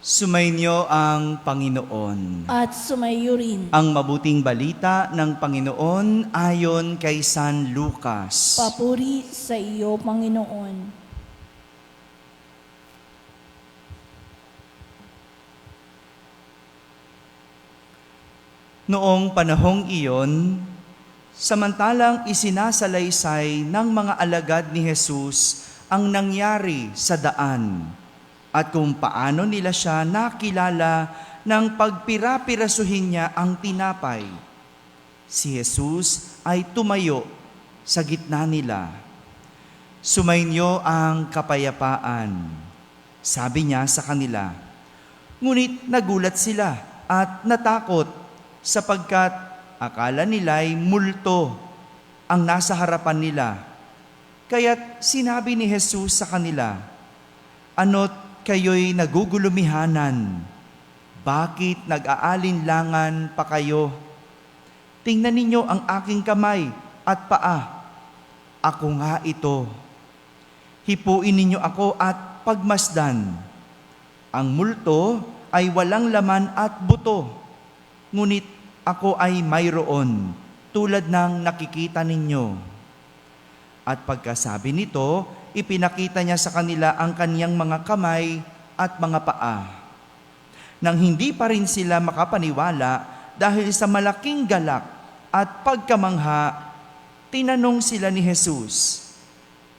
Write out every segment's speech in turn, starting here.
Sumainyo ang Panginoon. At sumayo rin. Ang mabuting balita ng Panginoon ayon kay San Lucas. Papuri sa iyo, Panginoon. Noong panahong iyon, samantalang isinasalaysay ng mga alagad ni Jesus ang nangyari sa daan at kung paano nila siya nakilala nang pagpira-pirasuhin niya ang tinapay. Si Jesus ay tumayo sa gitna nila. Sumainyo ang kapayapaan, sabi niya sa kanila. Ngunit nagulat sila at natakot sapagkat akala nila'y multo ang nasa harapan nila. Kaya't sinabi ni Jesus sa kanila, "Ano't kayo'y nagugulumihanan? Bakit nag-aalinlangan pa kayo? Tingnan ninyo ang aking kamay at paa. Ako nga ito. Hipuin ninyo ako at pagmasdan. Ang multo ay walang laman at buto, ngunit ako ay mayroon, tulad ng nakikita ninyo." At pagkasabi nito, ipinakita niya sa kanila ang kaniyang mga kamay at mga paa. Nang hindi pa rin sila makapaniwala dahil sa malaking galak at pagkamangha, tinanong sila ni Jesus,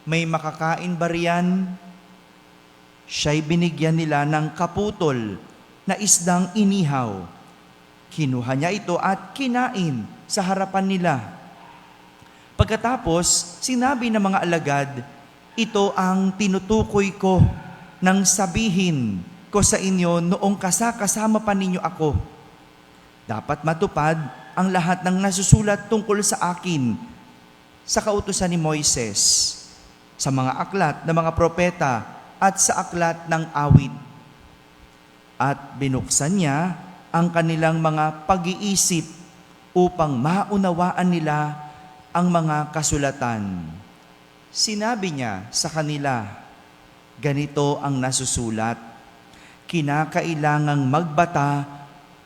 "May makakain ba riyan?" Siya'y binigyan nila ng kaputol na isdang inihaw. Kinuha niya ito at kinain sa harapan nila. Pagkatapos, sinabi ng mga alagad, "Ito ang tinutukoy ko nang sabihin ko sa inyo noong kasama pa ninyo ako. Dapat matupad ang lahat ng nasusulat tungkol sa akin sa kautusan ni Moises, sa mga aklat ng mga propeta at sa aklat ng awit." At binuksan niya ang kanilang mga pag-iisip upang maunawaan nila ang mga kasulatan. Sinabi niya sa kanila, "Ganito ang nasusulat, kinakailangang magbata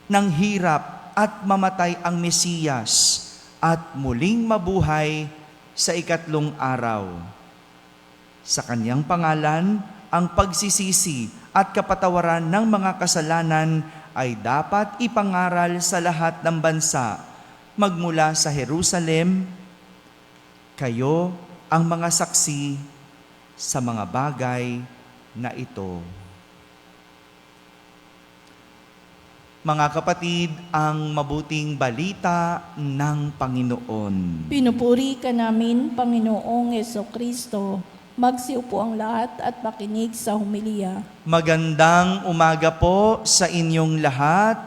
ng hirap at mamatay ang Mesiyas at muling mabuhay sa ikatlong araw. Sa kanyang pangalan, ang pagsisisi at kapatawaran ng mga kasalanan ay dapat ipangaral sa lahat ng bansa, magmula sa Jerusalem. Kayo ang mga saksi sa mga bagay na ito." Mga kapatid, ang mabuting balita ng Panginoon. Pinupuri ka namin, Panginoong Jesucristo. Magsiupo ang lahat at makinig sa humilya. Magandang umaga po sa inyong lahat.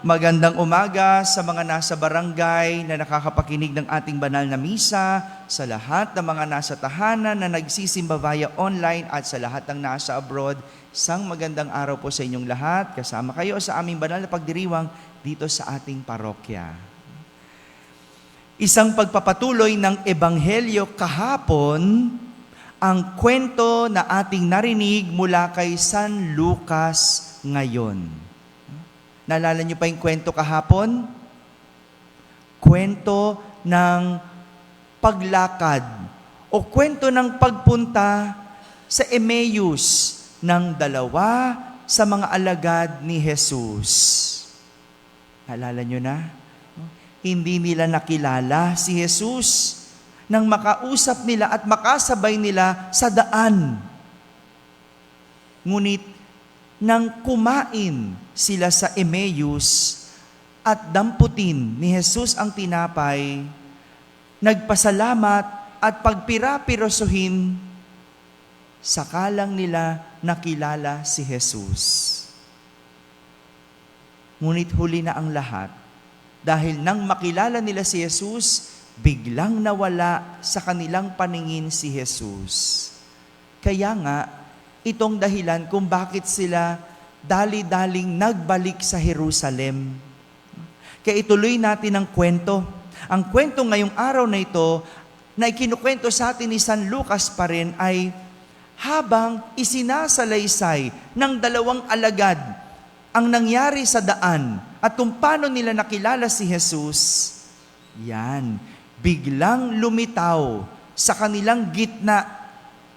Magandang umaga sa mga nasa barangay na nakakapakinig ng ating banal na misa, sa lahat ng mga nasa tahanan na nagsisimba via online at sa lahat ng nasa abroad. Isang magandang araw po sa inyong lahat. Kasama kayo sa aming banal na pagdiriwang dito sa ating parokya. Isang pagpapatuloy ng Ebanghelyo kahapon, ang kwento na ating narinig mula kay San Lucas ngayon. Naalala niyo pa yung kwento kahapon? Kwento ng paglakad o kwento ng pagpunta sa Emmaus ng dalawa sa mga alagad ni Jesus. Naalala niyo na? Hindi nila nakilala si Jesus nang makausap nila at makasabay nila sa daan. Ngunit nang kumain sila sa Emmaus at damputin ni Jesus ang tinapay, nagpasalamat at pagpira-pirosuhin, sakalang nila nakilala si Jesus. Ngunit huli na ang lahat, dahil nang makilala nila si Jesus, biglang nawala sa kanilang paningin si Jesus. Kaya nga, itong dahilan kung bakit sila dali-daling nagbalik sa Jerusalem. Kaya ituloy natin ang kwento. Ang kwento ngayong araw na ito na ikinukwento sa atin ni San Lucas pa rin ay habang isinasalaysay ng dalawang alagad ang nangyari sa daan at kung paano nila nakilala si Jesus, yan, biglang lumitaw sa kanilang gitna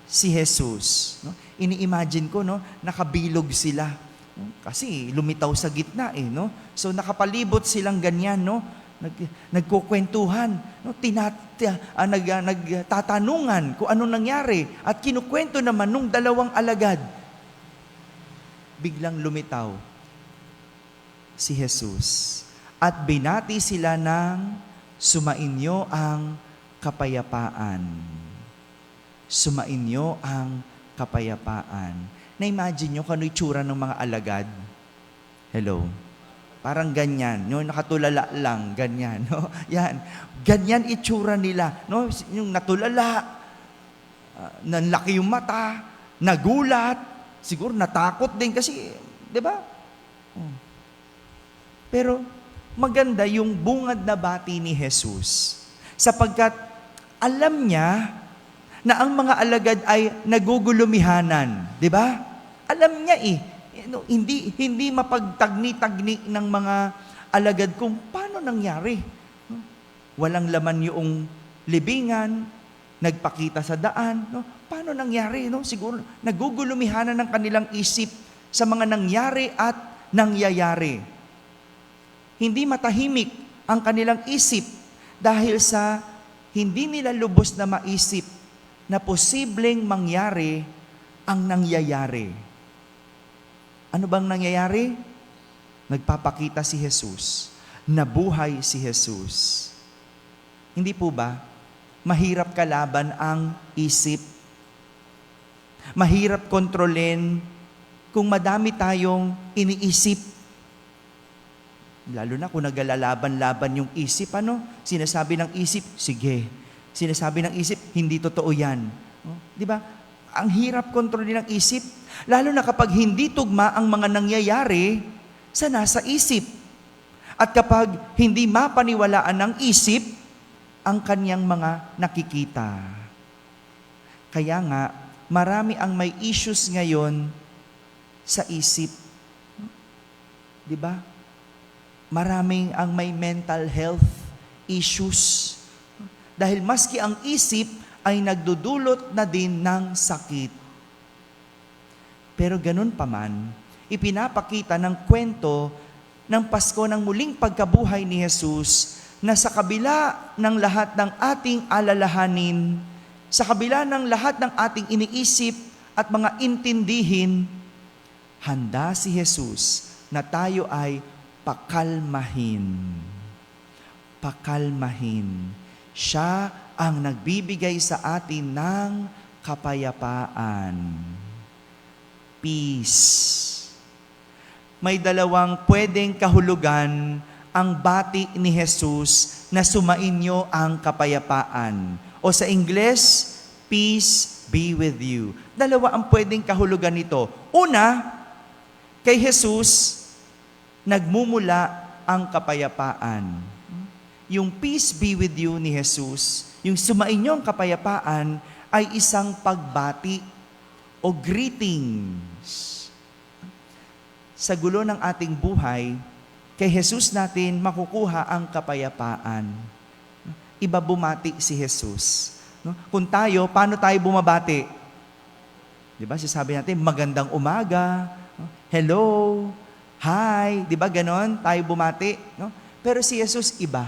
si Jesus. No? Ini-imagine ko, no, nakabilog sila. No? Kasi lumitaw sa gitna no? So nakapalibot silang ganyan, no? Nagkukwentuhan, no? Nagtatanungan kung anong nangyari at kinukwento naman nung dalawang alagad. Biglang lumitaw si Jesus at binati sila ng sumainyo ang kapayapaan. Sumainyo ang kapayapaan. Na-imagine nyo kung ano itsura ng mga alagad? Hello? Parang ganyan, no? Nakatulala lang, ganyan, no? Yan, ganyan itsura nila, no? Yung natulala, nanlaki yung mata, nagulat, siguro natakot din kasi, di ba? Pero maganda yung bungad na bati ni Jesus sapagkat alam niya na ang mga alagad ay nagugulumihanan, di ba? Alam niya hindi mapagtagni-tagni ng mga alagad kung paano nangyari. Walang laman yung libingan, nagpakita sa daan, no? Paano nangyari, no? Siguro nagugulumihanan ng kanilang isip sa mga nangyari at nangyayari. Hindi matahimik ang kanilang isip dahil sa hindi nila lubos na maisip na posibleng mangyari ang nangyayari. Ano bang nangyayari? Nagpapakita si Jesus. Nabuhay si Jesus. Hindi po ba? Mahirap kalaban ang isip. Mahirap kontrolin kung madami tayong iniisip. Lalo na kung naglalaban-laban yung isip, Sinasabi ng isip, sige. Sinasabi ng isip, hindi totoo yan. Di ba? Ang hirap kontrolin ng isip. Lalo na kapag hindi tugma ang mga nangyayari sa nasa isip. At kapag hindi mapaniwalaan ng isip ang kanyang mga nakikita. Kaya nga, marami ang may issues ngayon sa isip. Di ba? Maraming ang may mental health issues. Dahil maski ang isip ay nagdudulot na din ng sakit. Pero ganun pa man, ipinapakita ng kwento ng Pasko ng muling pagkabuhay ni Jesus na sa kabila ng lahat ng ating alalahanin, sa kabila ng lahat ng ating iniisip at mga intindihin, handa si Jesus na tayo ay pakalmahin. Pakalmahin. Siya ang nagbibigay sa atin ng kapayapaan. Peace. May dalawang pwedeng kahulugan ang bati ni Jesus na sumainyo ang kapayapaan. O sa Ingles, peace be with you. Dalawa ang pwedeng kahulugan nito. Una, kay Jesus, nagmumula ang kapayapaan. Yung peace be with you ni Jesus, yung sumainyo ang kapayapaan, ay isang pagbati o greetings. Sa gulo ng ating buhay, kay Jesus natin makukuha ang kapayapaan. Iba bumati si Jesus. Kung tayo, paano tayo bumabati? Di ba? Sasabi natin, magandang umaga, hello, hi, di ba ganon? Tayo bumati. Pero si Jesus iba.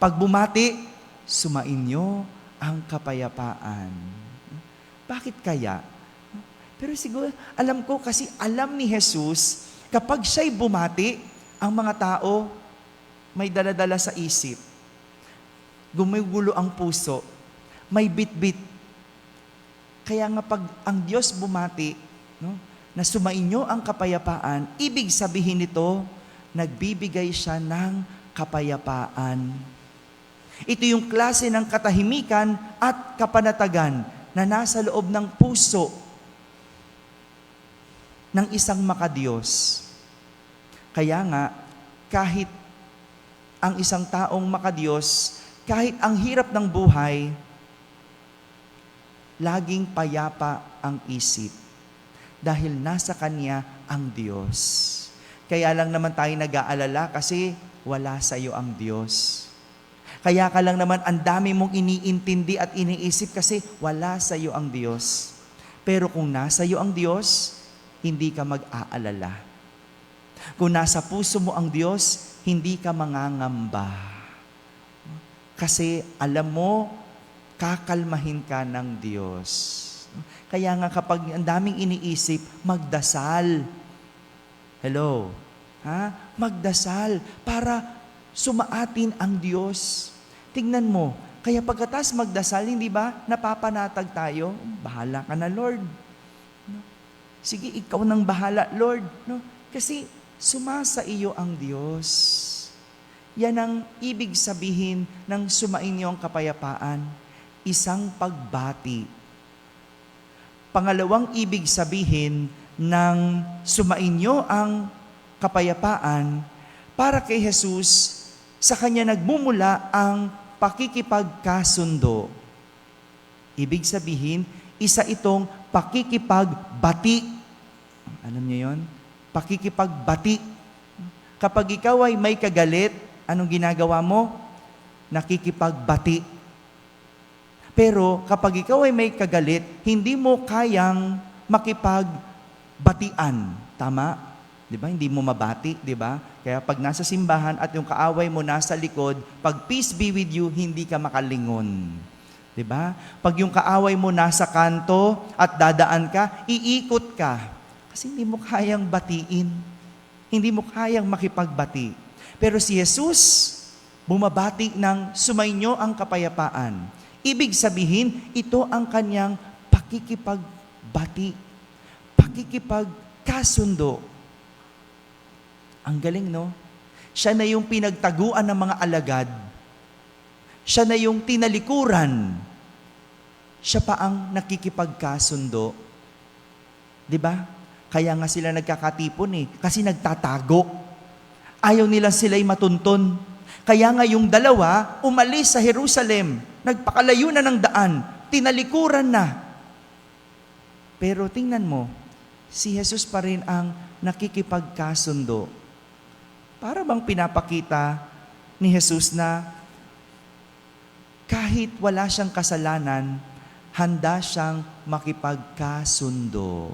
Pag bumati, sumainyo ang kapayapaan. Bakit kaya? Pero siguro, alam ko kasi alam ni Jesus, kapag siya'y bumati, ang mga tao may daladala sa isip. Gumugulo ang puso. May bit-bit. Kaya nga pag ang Diyos bumati, na sumainyo ang kapayapaan, ibig sabihin nito, nagbibigay siya ng kapayapaan. Ito yung klase ng katahimikan at kapanatagan na nasa loob ng puso ng isang makadiyos. Kaya nga, kahit ang isang taong makadiyos, kahit ang hirap ng buhay, laging payapa ang isip dahil nasa Kanya ang Diyos. Kaya lang naman tayo nag-aalala kasi wala sa iyo ang Diyos. Kaya ka lang naman ang dami mong iniintindi at iniisip kasi wala sa iyo ang Diyos. Pero kung nasa iyo ang Diyos, hindi ka mag-aalala. Kung nasa puso mo ang Diyos, hindi ka mangangamba. Kasi alam mo, kakalmahin ka ng Diyos. Kaya nga kapag ang daming iniisip, magdasal. Hello? Magdasal para sumaatin ang Diyos. Tingnan mo, kaya pagkatas magdasal, hindi ba, napapanatag tayo? Bahala ka na, Lord. No? Sige, ikaw nang bahala, Lord. No? Kasi sumasa iyo ang Diyos. Yan ang ibig sabihin ng sumainyo ang kapayapaan. Isang pagbati. Pangalawang ibig sabihin ng sumainyo ang kapayapaan, para kay Jesus, sa Kanya nagmumula ang pakikipagkasundo. Ibig sabihin, isa itong pakikipagbati. Alam niyo yon? Pakikipagbati. Kapag ikaw ay may kagalit, anong ginagawa mo? Nakikipagbati. Pero kapag ikaw ay may kagalit, hindi mo kayang makipagbatian. Tama? Di ba? Hindi mo mabati, di ba? Kaya pag nasa simbahan at yung kaaway mo nasa likod, pag peace be with you, hindi ka makalingon. Di ba? Pag yung kaaway mo nasa kanto at dadaan ka, iikot ka. Kasi hindi mo kayang batiin. Hindi mo kayang makipagbati. Pero si Jesus, bumabati ng sumainyo ang kapayapaan. Ibig sabihin, ito ang kanyang pakikipagbati. Pakikipagkasundo. Ang galing, no? Siya na yung pinagtaguan ng mga alagad. Siya na yung tinalikuran. Siya pa ang nakikipagkasundo. Di ba? Kaya nga sila nagkakatipon kasi nagtatago. Ayaw nila sila'y matunton. Kaya nga yung dalawa, umalis sa Jerusalem. Nagpakalayo na ng daan. Tinalikuran na. Pero tingnan mo, si Jesus pa rin ang nakikipagkasundo. Para bang pinapakita ni Jesus na kahit wala siyang kasalanan, handa siyang makipagkasundo.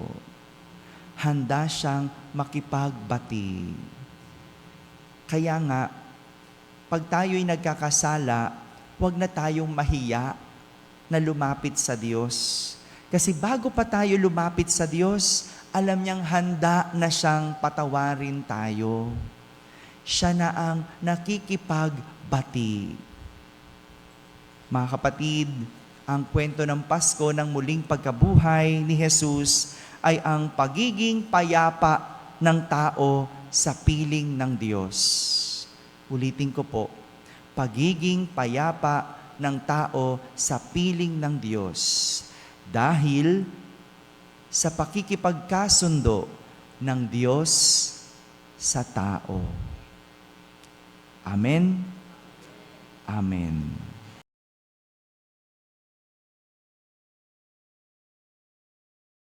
Handa siyang makipagbati. Kaya nga, pag tayo'y nagkakasala, huwag na tayong mahiya na lumapit sa Diyos. Kasi bago pa tayo lumapit sa Diyos, alam niyang handa na siyang patawarin tayo. Siya na ang nakikipagbati. Mga kapatid, ang kwento ng Pasko ng muling pagkabuhay ni Jesus ay ang pagiging payapa ng tao sa piling ng Diyos. Ulitin ko po, pagiging payapa ng tao sa piling ng Diyos. Dahil sa pakikipagkasundo ng Diyos sa tao. Amen? Amen.